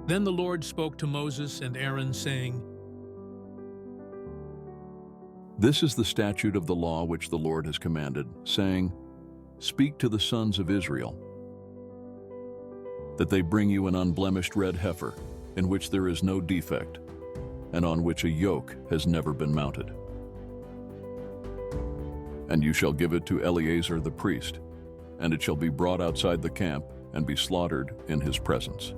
Then the Lord spoke to Moses and Aaron, saying, This is the statute of the law which the Lord has commanded, saying, Speak to the sons of Israel, that they bring you an unblemished red heifer, in which there is no defect, and on which a yoke has never been mounted. And you shall give it to Eleazar the priest, and it shall be brought outside the camp and be slaughtered in his presence.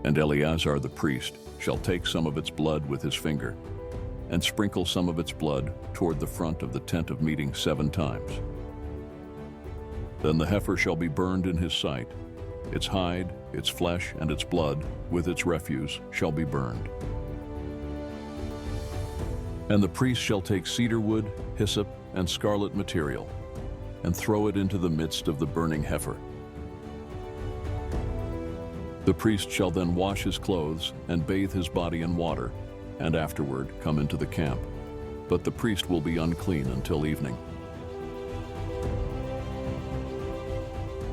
And Eleazar the priest shall take some of its blood with his finger, and sprinkle some of its blood toward the front of the tent of meeting 7 times. Then the heifer shall be burned in his sight. Its hide, its flesh, and its blood, with its refuse, shall be burned. And the priest shall take cedar wood, hyssop, and scarlet material, and throw it into the midst of the burning heifer. The priest shall then wash his clothes and bathe his body in water, and afterward come into the camp. But the priest will be unclean until evening.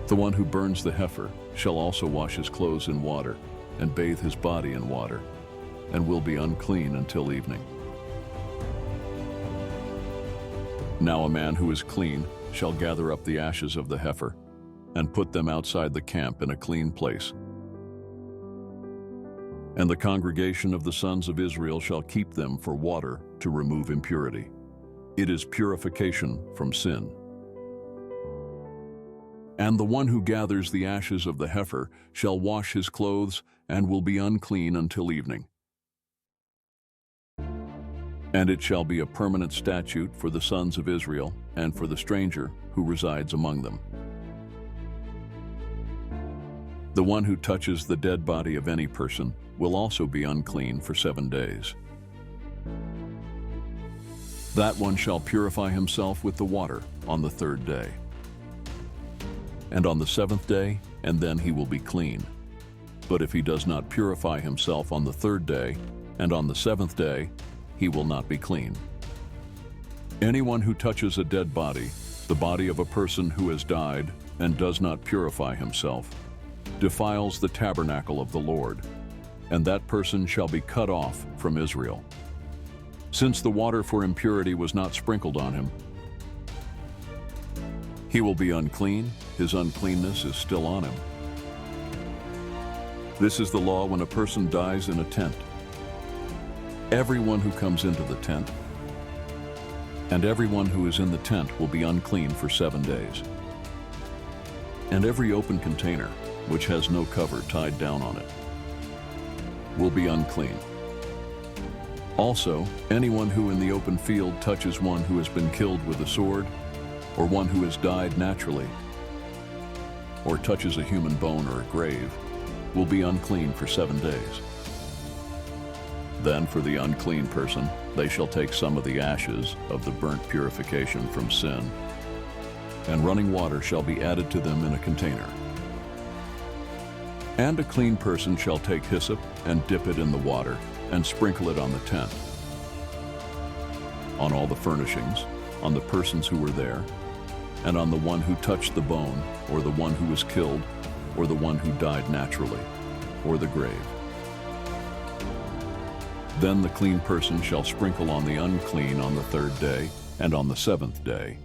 The one who burns the heifer shall also wash his clothes in water and bathe his body in water, and will be unclean until evening. Now a man who is clean shall gather up the ashes of the heifer and put them outside the camp in a clean place. And the congregation of the sons of Israel shall keep them for water to remove impurity. It is purification from sin. And the one who gathers the ashes of the heifer shall wash his clothes and will be unclean until evening. And it shall be a permanent statute for the sons of Israel and for the stranger who resides among them. The one who touches the dead body of any person will also be unclean for 7 days. That one shall purify himself with the water on the 3rd day. And on the 7th day, and then he will be clean. But if he does not purify himself on the 3rd day, and on the 7th day, he will not be clean. Anyone who touches a dead body, the body of a person who has died, and does not purify himself, defiles the tabernacle of the Lord, and that person shall be cut off from Israel. Since the water for impurity was not sprinkled on him, he will be unclean. His uncleanness is still on him. This is the law when a person dies in a tent. Everyone who comes into the tent, and everyone who is in the tent will be unclean for 7 days. And every open container, which has no cover tied down on it, will be unclean. Also, anyone who in the open field touches one who has been killed with a sword, or one who has died naturally, or touches a human bone or a grave, will be unclean for 7 days. Then for the unclean person, they shall take some of the ashes of the burnt purification from sin, and running water shall be added to them in a container. And a clean person shall take hyssop and dip it in the water and sprinkle it on the tent, on all the furnishings, on the persons who were there, and on the one who touched the bone, or the one who was killed, or the one who died naturally, or the grave. Then the clean person shall sprinkle on the unclean on the 3rd day and on the 7th day.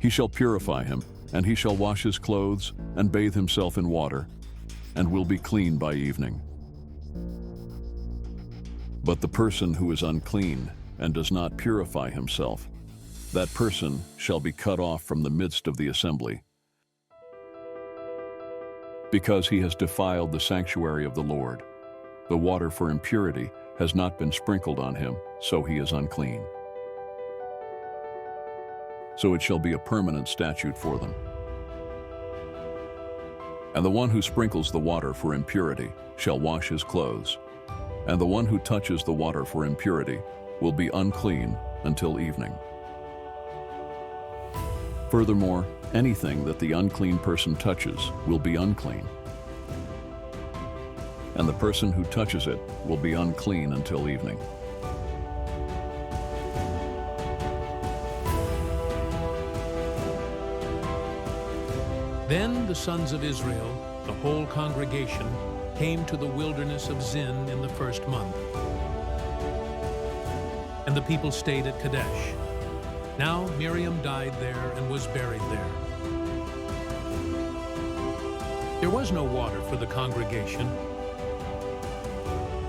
He shall purify him, and he shall wash his clothes and bathe himself in water, and will be clean by evening. But the person who is unclean and does not purify himself, that person shall be cut off from the midst of the assembly, because he has defiled the sanctuary of the Lord. The water for impurity has not been sprinkled on him, so he is unclean. So it shall be a permanent statute for them. And the one who sprinkles the water for impurity shall wash his clothes, and the one who touches the water for impurity will be unclean until evening. Furthermore, anything that the unclean person touches will be unclean, and the person who touches it will be unclean until evening. Then the sons of Israel the whole congregation, came to the wilderness of Zin in the first month. And the people stayed at Kadesh. Now Miriam died there and was buried there. There was no water for the congregation,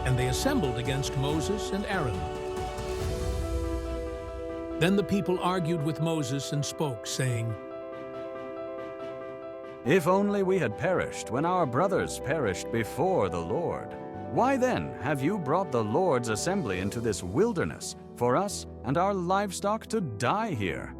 and they assembled against Moses and Aaron. Then the people argued with Moses and spoke, saying, "If only we had perished when our brothers perished before the Lord. Why then have you brought the Lord's assembly into this wilderness for us and our livestock to die here?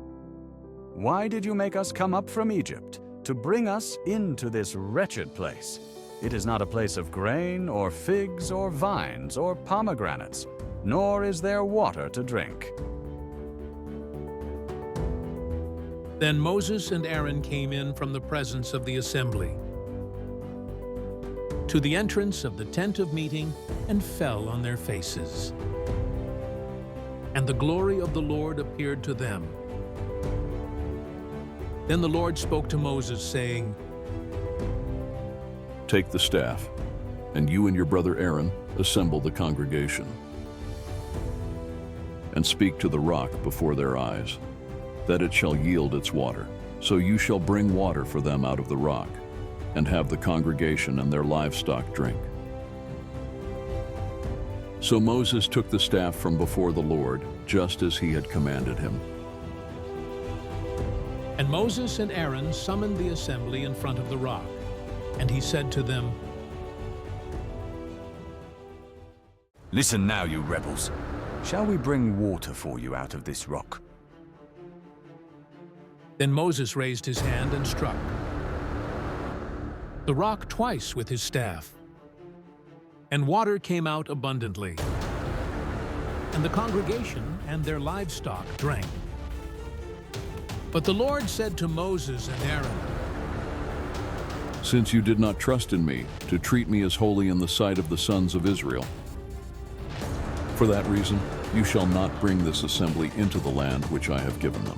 Why did you make us come up from Egypt to bring us into this wretched place? It is not a place of grain or figs or vines or pomegranates, nor is there water to drink." Then Moses and Aaron came in from the presence of the assembly to the entrance of the tent of meeting and fell on their faces. And the glory of the Lord appeared to them. Then the Lord spoke to Moses, saying, Take the staff, and you and your brother Aaron assemble the congregation, and speak to the rock before their eyes, that it shall yield its water. So you shall bring water for them out of the rock, and have the congregation and their livestock drink. So Moses took the staff from before the Lord, just as he had commanded him. And Moses and Aaron summoned the assembly in front of the rock, and he said to them, "Listen now, you rebels. Shall we bring water for you out of this rock?" Then Moses raised his hand and struck the rock twice with his staff, and water came out abundantly, and the congregation and their livestock drank. But the Lord said to Moses and Aaron, Since you did not trust in me to treat me as holy in the sight of the sons of Israel, for that reason you shall not bring this assembly into the land which I have given them.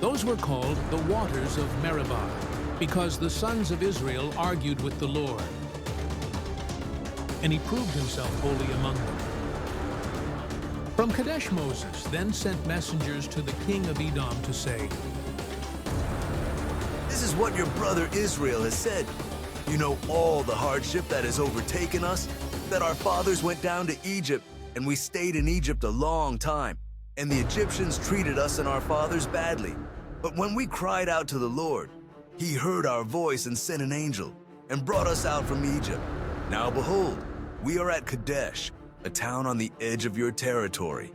Those were called the waters of Meribah, because the sons of Israel argued with the Lord, and he proved himself holy among them. From Kadesh Moses then sent messengers to the king of Edom to say, This is what your brother Israel has said. You know all the hardship that has overtaken us, that our fathers went down to Egypt, and we stayed in Egypt a long time, and the Egyptians treated us and our fathers badly. But when we cried out to the Lord, he heard our voice and sent an angel, and brought us out from Egypt. Now behold, we are at Kadesh, a town on the edge of your territory.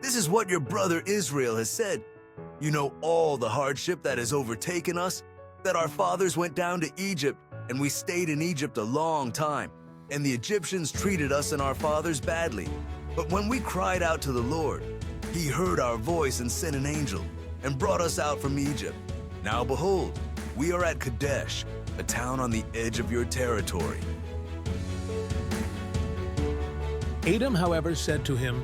This is what your brother Israel has said. You know all the hardship that has overtaken us, that our fathers went down to Egypt, and we stayed in Egypt a long time, and the Egyptians treated us and our fathers badly. But when we cried out to the Lord, he heard our voice and sent an angel, and brought us out from Egypt. Now behold, we are at Kadesh, a town on the edge of your territory. Edom, however, said to him,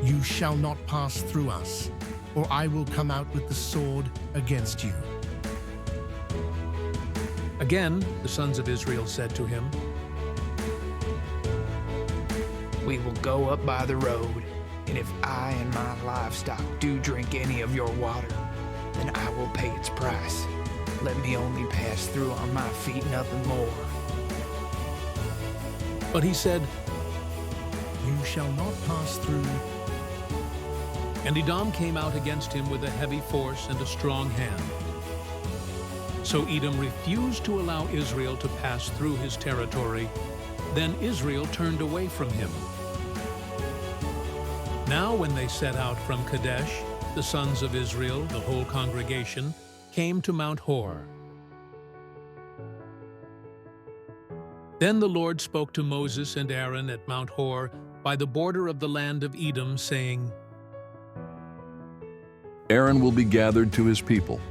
You shall not pass through us, or I will come out with the sword against you. Again, the sons of Israel said to him, We will go up by the road, and if I and my livestock do drink any of your water, then I will pay its price. Let me only pass through on my feet, nothing more. But he said, You shall not pass through. and Edom came out against him with a heavy force and a strong hand. So Edom refused to allow Israel to pass through his territory. Then Israel turned away from him. Now when they set out from Kadesh, the sons of Israel, the whole congregation, came to Mount Hor. Then the Lord spoke to Moses and Aaron at Mount Hor by the border of the land of Edom, saying, Aaron will be gathered to his people,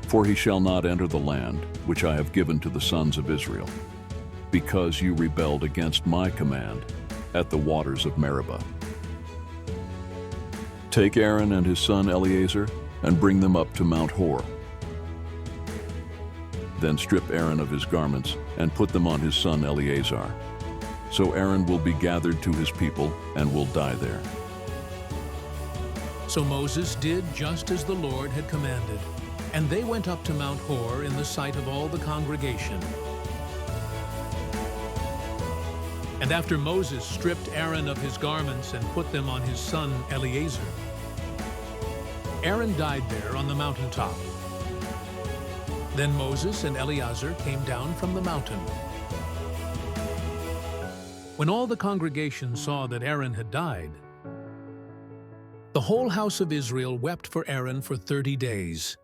for he shall not enter the land which I have given to the sons of Israel, because you rebelled against my command at the waters of Meribah. Take Aaron and his son Eleazar and bring them up to Mount Hor. Then strip Aaron of his garments and put them on his son Eleazar. So Aaron will be gathered to his people and will die there. So Moses did just as the Lord had commanded, and they went up to Mount Hor in the sight of all the congregation. And after Moses stripped Aaron of his garments and put them on his son Eleazar, Aaron died there on the mountaintop. Then Moses and Eleazar came down from the mountain. When all the congregation saw that Aaron had died, the whole house of Israel wept for Aaron for 30 days.